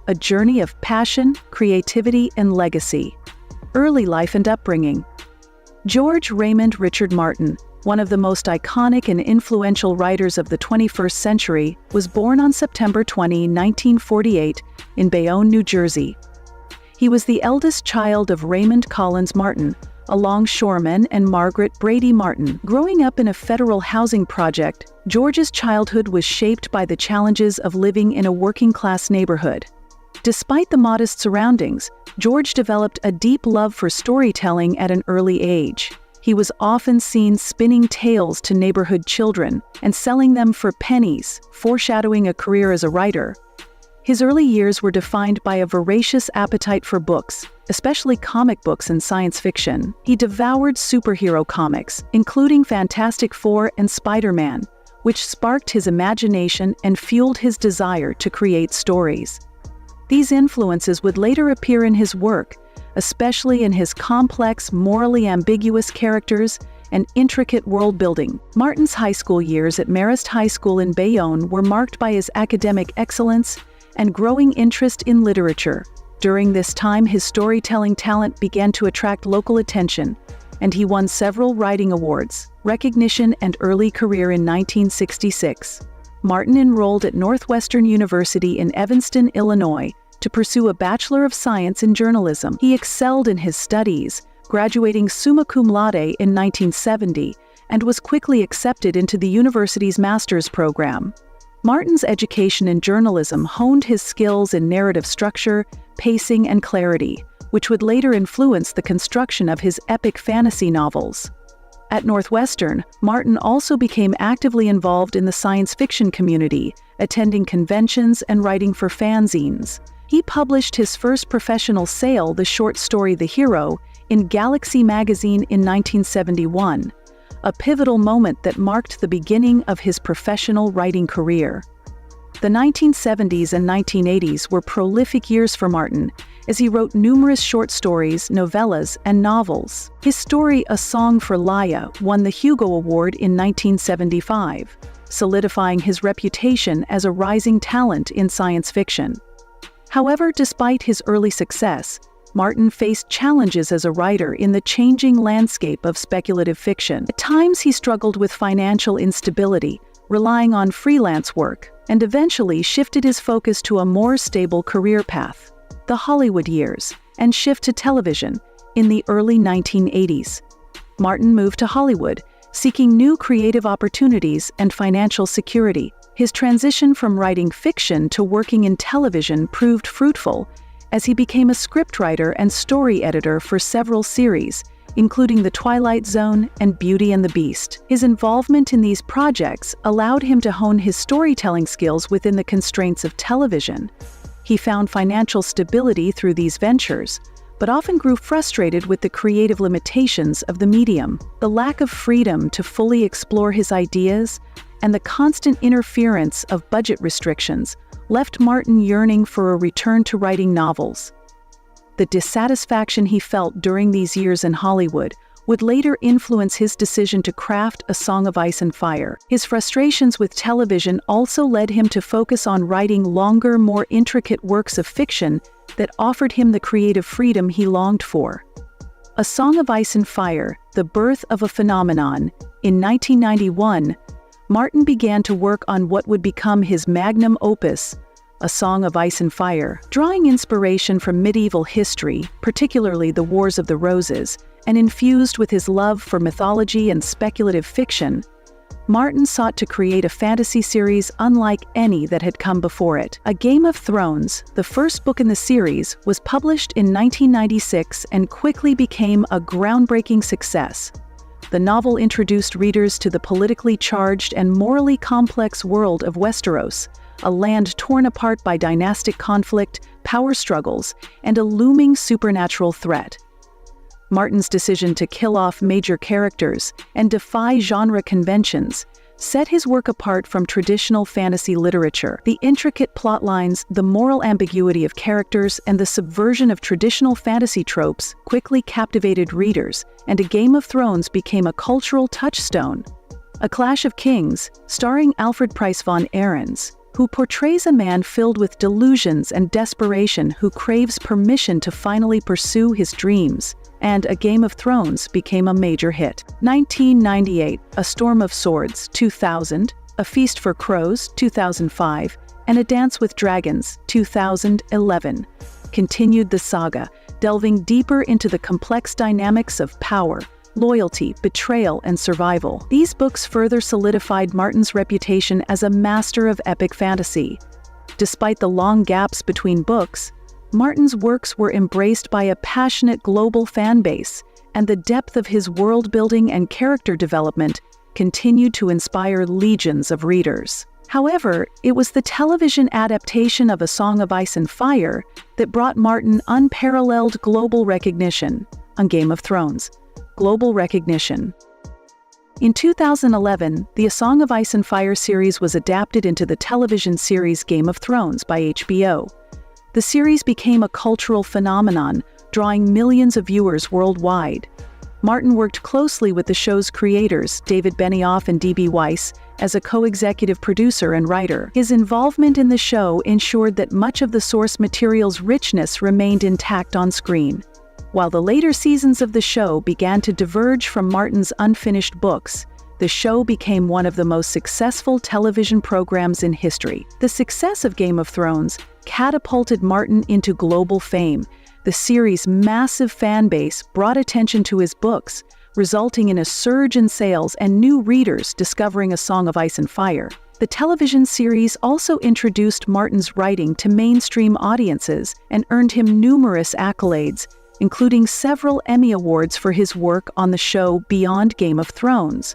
a journey of passion, creativity, and legacy. Early life and upbringing. George Raymond Richard Martin, one of the most iconic and influential writers of the 21st century, was born on September 20, 1948, in Bayonne, New Jersey. He was the eldest child of Raymond Collins Martin, a longshoreman, and Margaret Brady Martin. Growing up in a federal housing project, George's childhood was shaped by the challenges of living in a working-class neighborhood. Despite the modest surroundings, George developed a deep love for storytelling at an early age. He was often seen spinning tales to neighborhood children and selling them for pennies, foreshadowing a career as a writer. His early years were defined by a voracious appetite for books, especially comic books and science fiction. He devoured superhero comics, including Fantastic Four and Spider-Man, which sparked his imagination and fueled his desire to create stories. These influences would later appear in his work, especially in his complex, morally ambiguous characters and intricate world-building. Martin's high school years at Marist High School in Bayonne were marked by his academic excellence and growing interest in literature. During this time, his storytelling talent began to attract local attention, and he won several writing awards, recognition, and early career. In 1966, Martin enrolled at Northwestern University in Evanston, Illinois, to pursue a Bachelor of Science in Journalism. He excelled in his studies, graduating summa cum laude in 1970, and was quickly accepted into the university's master's program. Martin's education in journalism honed his skills in narrative structure, pacing, and clarity, which would later influence the construction of his epic fantasy novels. At Northwestern, Martin also became actively involved in the science fiction community, attending conventions and writing for fanzines. He published his first professional sale, the short story The Hero, in Galaxy magazine in 1971. A pivotal moment that marked the beginning of his professional writing career. The 1970s and 1980s were prolific years for Martin, as he wrote numerous short stories, novellas, and novels. His story, A Song for Laia, won the Hugo Award in 1975, solidifying his reputation as a rising talent in science fiction. However, despite his early success, Martin faced challenges as a writer in the changing landscape of speculative fiction. At times, he struggled with financial instability, relying on freelance work, and eventually shifted his focus to a more stable career path, the Hollywood years, and shift to television. In the early 1980s, Martin moved to Hollywood, seeking new creative opportunities and financial security. His transition from writing fiction to working in television proved fruitful, as he became a scriptwriter and story editor for several series, including The Twilight Zone and Beauty and the Beast. His involvement in these projects allowed him to hone his storytelling skills within the constraints of television. He found financial stability through these ventures, but often grew frustrated with the creative limitations of the medium. The lack of freedom to fully explore his ideas and the constant interference of budget restrictions left Martin yearning for a return to writing novels. The dissatisfaction he felt during these years in Hollywood would later influence his decision to craft A Song of Ice and Fire. His frustrations with television also led him to focus on writing longer, more intricate works of fiction that offered him the creative freedom he longed for. A Song of Ice and Fire, The Birth of a Phenomenon. In 1991, Martin began to work on what would become his magnum opus, A Song of Ice and Fire. Drawing inspiration from medieval history, particularly the Wars of the Roses, and infused with his love for mythology and speculative fiction, Martin sought to create a fantasy series unlike any that had come before it. A Game of Thrones, the first book in the series, was published in 1996 and quickly became a groundbreaking success. The novel introduced readers to the politically charged and morally complex world of Westeros, a land torn apart by dynastic conflict, power struggles, and a looming supernatural threat. Martin's decision to kill off major characters and defy genre conventions set his work apart from traditional fantasy literature. The intricate plot lines, the moral ambiguity of characters, and the subversion of traditional fantasy tropes quickly captivated readers, and A Game of Thrones became a cultural touchstone. A Clash of Kings, starring Alfred Price von Ahrens, who portrays a man filled with delusions and desperation who craves permission to finally pursue his dreams. And A Game of Thrones became a major hit. 1998, A Storm of Swords, 2000, A Feast for Crows, 2005, and A Dance with Dragons, 2011, continued the saga, delving deeper into the complex dynamics of power, loyalty, betrayal, and survival. These books further solidified Martin's reputation as a master of epic fantasy. Despite the long gaps between books, Martin's works were embraced by a passionate global fan base, and the depth of his world-building and character development continued to inspire legions of readers. However, it was the television adaptation of A Song of Ice and Fire that brought Martin unparalleled global recognition. On Game of Thrones, global recognition. In 2011, the A Song of Ice and Fire series was adapted into the television series Game of Thrones by HBO. The series became a cultural phenomenon, drawing millions of viewers worldwide. Martin worked closely with the show's creators, David Benioff and D.B. Weiss, as a co-executive producer and writer. His involvement in the show ensured that much of the source material's richness remained intact on screen. While the later seasons of the show began to diverge from Martin's unfinished books, the show became one of the most successful television programs in history. The success of Game of Thrones catapulted Martin into global fame. The series' massive fan base brought attention to his books, resulting in a surge in sales and new readers discovering A Song of Ice and Fire. The television series also introduced Martin's writing to mainstream audiences and earned him numerous accolades, including several Emmy Awards for his work on the show beyond Game of Thrones.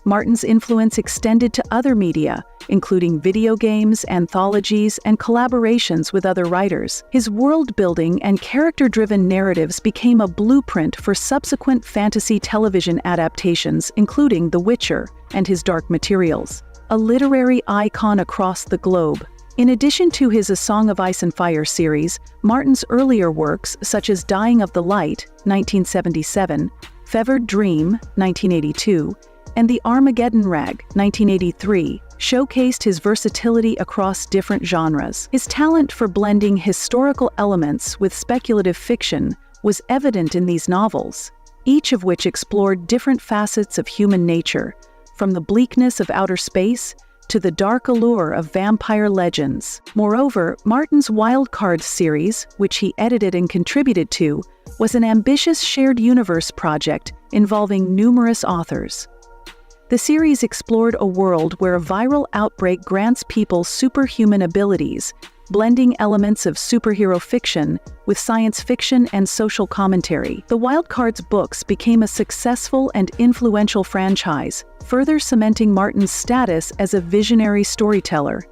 Martin's influence extended to other media, including video games, anthologies, and collaborations with other writers. His world-building and character-driven narratives became a blueprint for subsequent fantasy television adaptations, including The Witcher and his Dark Materials. A literary icon across the globe. In addition to his A Song of Ice and Fire series, Martin's earlier works, such as Dying of the Light, 1977, Fevered Dream, 1982, and The Armageddon Rag, 1983, showcased his versatility across different genres. His talent for blending historical elements with speculative fiction was evident in these novels, each of which explored different facets of human nature, from the bleakness of outer space to the dark allure of vampire legends. Moreover, Martin's Wild Cards series, which he edited and contributed to, was an ambitious shared universe project involving numerous authors. The series explored a world where a viral outbreak grants people superhuman abilities, blending elements of superhero fiction with science fiction and social commentary. The Wild Cards books became a successful and influential franchise, further cementing Martin's status as a visionary storyteller.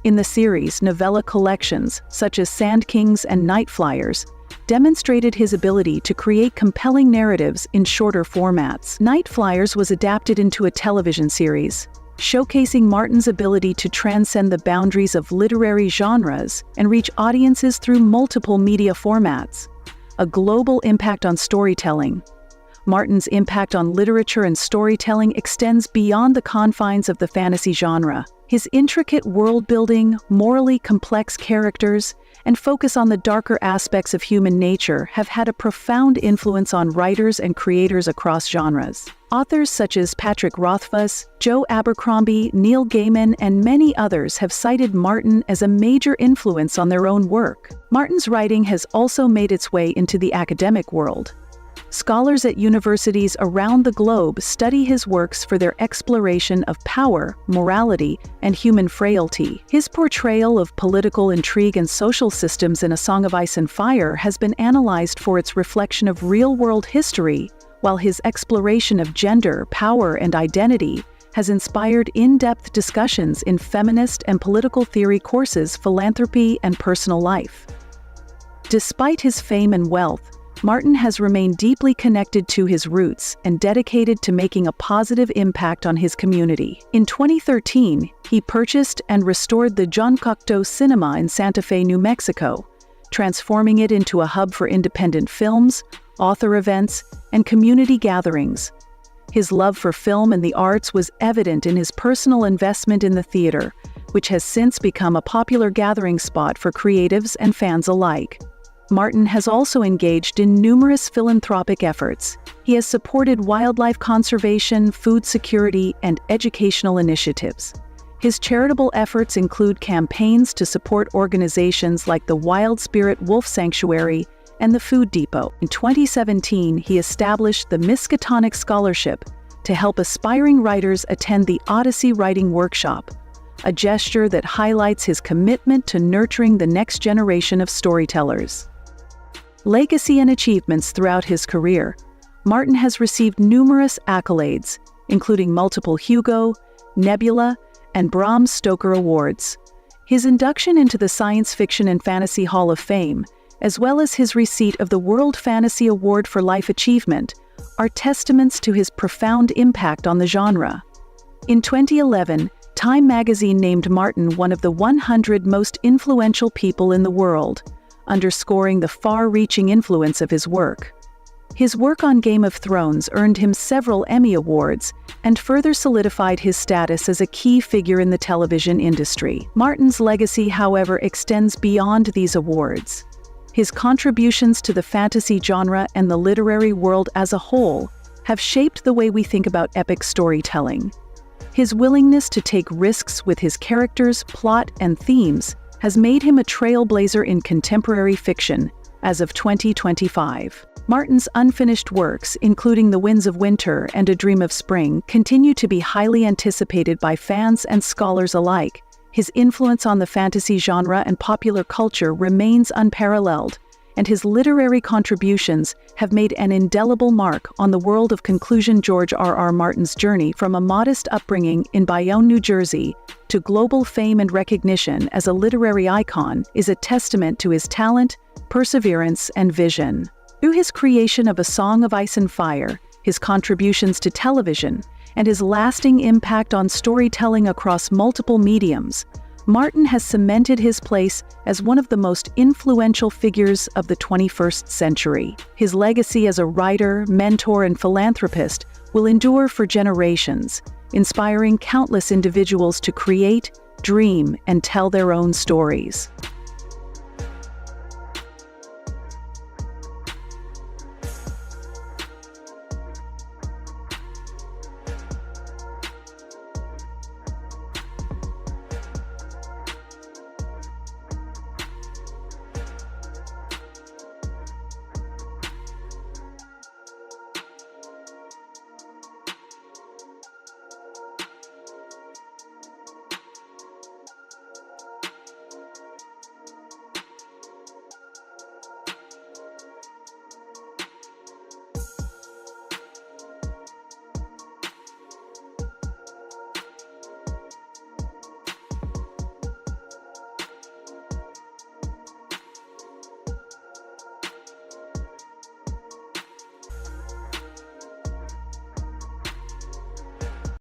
In the series, novella collections, such as Sand Kings and Night Flyers, demonstrated his ability to create compelling narratives in shorter formats. Night Flyers was adapted into a television series, showcasing Martin's ability to transcend the boundaries of literary genres and reach audiences through multiple media formats. A global impact on storytelling. Martin's impact on literature and storytelling extends beyond the confines of the fantasy genre. His intricate world-building, morally complex characters, and focus on the darker aspects of human nature have had a profound influence on writers and creators across genres. Authors such as Patrick Rothfuss, Joe Abercrombie, Neil Gaiman, and many others have cited Martin as a major influence on their own work. Martin's writing has also made its way into the academic world. Scholars at universities around the globe study his works for their exploration of power, morality, and human frailty. His portrayal of political intrigue and social systems in A Song of Ice and Fire has been analyzed for its reflection of real-world history, while his exploration of gender, power, and identity has inspired in-depth discussions in feminist and political theory courses, philanthropy, and personal life. Despite his fame and wealth, Martin has remained deeply connected to his roots and dedicated to making a positive impact on his community. In 2013, he purchased and restored the John Cocteau Cinema in Santa Fe, New Mexico, transforming it into a hub for independent films, author events, and community gatherings. His love for film and the arts was evident in his personal investment in the theater, which has since become a popular gathering spot for creatives and fans alike. Martin has also engaged in numerous philanthropic efforts. He has supported wildlife conservation, food security, and educational initiatives. His charitable efforts include campaigns to support organizations like the Wild Spirit Wolf Sanctuary and the Food Depot. In 2017, he established the Miskatonic Scholarship to help aspiring writers attend the Odyssey Writing Workshop, a gesture that highlights his commitment to nurturing the next generation of storytellers. Legacy and achievements throughout his career. Martin has received numerous accolades, including multiple Hugo, Nebula, and Bram Stoker Awards. His induction into the Science Fiction and Fantasy Hall of Fame, as well as his receipt of the World Fantasy Award for Life Achievement, are testaments to his profound impact on the genre. In 2011, Time magazine named Martin one of the 100 most influential people in the world, underscoring the far-reaching influence of his work. His work on Game of Thrones earned him several Emmy Awards and further solidified his status as a key figure in the television industry. Martin's legacy, however, extends beyond these awards. His contributions to the fantasy genre and the literary world as a whole have shaped the way we think about epic storytelling. His willingness to take risks with his characters, plot, and themes has made him a trailblazer in contemporary fiction as of 2025. Martin's unfinished works, including The Winds of Winter and A Dream of Spring, continue to be highly anticipated by fans and scholars alike. His influence on the fantasy genre and popular culture remains unparalleled, and his literary contributions have made an indelible mark on the world of conclusion. George R.R. Martin's journey from a modest upbringing in Bayonne, New Jersey, to global fame and recognition as a literary icon is a testament to his talent, perseverance, and vision. Through his creation of A Song of Ice and Fire, his contributions to television, and his lasting impact on storytelling across multiple mediums, Martin has cemented his place as one of the most influential figures of the 21st century. His legacy as a writer, mentor, and philanthropist will endure for generations, inspiring countless individuals to create, dream, and tell their own stories.